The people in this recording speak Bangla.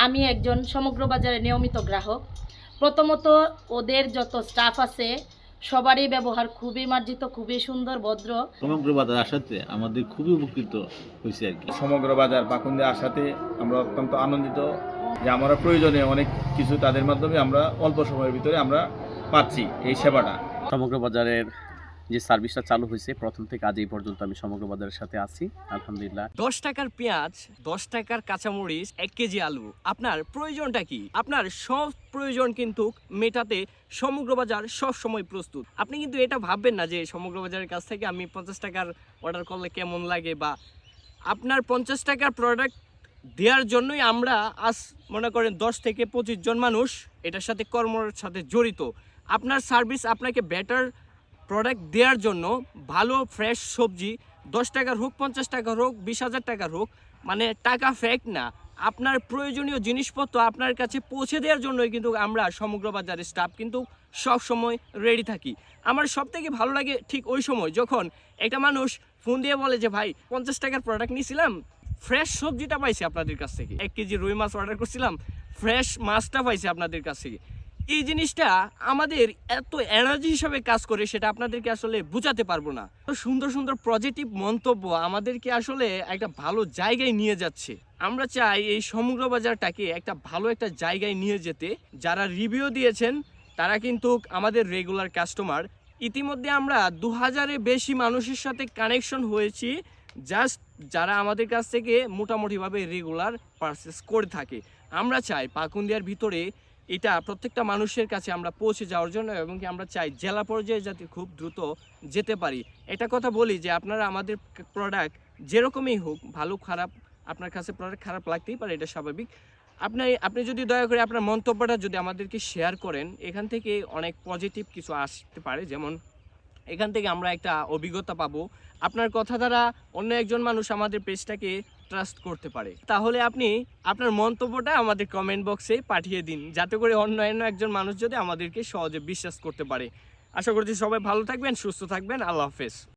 আমি একজন সমগ্র বাজারের নিয়মিত গ্রাহক। প্রথমত ওদের যত স্টাফ আছে সবারই ব্যবহার খুবই মার্জিত, খুবই সুন্দর, ভদ্র। সমগ্র বাজার আসাতে আমাদের খুবই উপকৃত হয়েছে আর কি। সমগ্র বাজার পাকুন্দে আসাতে আমরা অত্যন্ত আনন্দিত যে আমরা প্রয়োজনে অনেক কিছু তাদের মাধ্যমে আমরা অল্প সময়ের ভিতরে আমরা পাচ্ছি এই সেবাটা। সমগ্র বাজারের যে সার্ভিসটা চালু হয়েছে প্রথম থেকে আজ এই পর্যন্ত আমি সমগ্র বাজারের সাথে আছি, আলহামদুলিল্লাহ। 10 টাকার পেঁয়াজ, 10 টাকার কাঁচামরিচ, 1 কেজি আলু, আপনার প্রয়োজনটা কি? আপনার সব প্রয়োজন কিন্তু মেটাতে সমগ্র বাজার সব সময় প্রস্তুত। আপনি কিন্তু এটা ভাববেন না যে সমগ্র বাজারের কাছ থেকে আমি 50 টাকার অর্ডার করলে কেমন লাগে, বা আপনার 50 টাকার প্রোডাক্ট দেওয়ার জন্যই আমরা আজ মনে করেন 10 থেকে 25 জন মানুষ এটার সাথে কর্মের সাথে জড়িত। আপনার সার্ভিস আপনাকে বেটার প্রোডাক্ট দেওয়ার জন্য ভালো ফ্রেশ সবজি 10 টাকার হোক, 50 টাকার হোক, 20,000 টাকার হোক, মানে টাকা ফ্যাক্ট না, আপনার প্রয়োজনীয় জিনিসপত্র আপনার কাছে পৌঁছে দেওয়ার জন্যই কিন্তু আমরা সমগ্র বাজারের স্টাফ কিন্তু সব সময় রেডি থাকি। আমার সবথেকে ভালো লাগে ঠিক ওই সময় যখন একটা মানুষ ফোন দিয়ে বলে যে ভাই 50 টাকার প্রোডাক্ট নিয়েছিলাম, ফ্রেশ সবজিটা পাইছি আপনাদের কাছ থেকে, 1 কেজি রুই মাছ অর্ডার করছিলাম, ফ্রেশ মাছটা পাইছি আপনাদের কাছ থেকে। এই জিনিসটা আমাদের এত এনার্জি হিসাবে কাজ করে, সেটা আপনাদেরকে আসলে বোঝাতে পারবো না। তো সুন্দর সুন্দর পজিটিভ মন্তব্য আমাদেরকে আসলে একটা ভালো জায়গায় নিয়ে যাচ্ছে। আমরা চাই এই সমগ্র বাজারটাকে একটা ভালো একটা জায়গায় নিয়ে যেতে। যারা রিভিউ দিয়েছেন তারা কিন্তু আমাদের রেগুলার কাস্টমার। ইতিমধ্যে আমরা 2000-এর বেশি মানুষের সাথে কানেকশন হয়েছি, জাস্ট যারা আমাদের কাছ থেকে মোটামুটিভাবে রেগুলার পারচেস করে থাকে। আমরা চাই পাকুন্দিয়ার ভিতরে এটা প্রত্যেকটা মানুষের কাছে আমরা পৌঁছে যাওয়ার জন্য, এবং কি আমরা চাই জেলা পর্যায়ে যাতে খুব দ্রুত যেতে পারি। এটা কথা বলি যে আপনারা আমাদের প্রোডাক্ট যেরকমই হোক, ভালো খারাপ, আপনার কাছে প্রোডাক্ট খারাপ লাগতেই পারে, এটা স্বাভাবিক। আপনি যদি দয়া করে আপনার মন্তব্যটা যদি আমাদেরকে শেয়ার করেন, এখান থেকে অনেক পজিটিভ কিছু আসতে পারে। যেমন এখান থেকে আমরা একটা অভিজ্ঞতা পাবো, আপনার কথা দ্বারা অন্য একজন মানুষ আমাদের পেজটাকে ট্রাস্ট করতে পারে। তাহলে আপনি আপনার মন্তব্যটা আমাদের কমেন্ট বক্সে পাঠিয়ে দিন, যাতে করে অন্য একজন মানুষ যদি আমাদেরকে সহজে বিশ্বাস করতে পারে। আশা করছি সবাই ভালো থাকবেন, সুস্থ থাকবেন। আল্লাহ হাফেজ।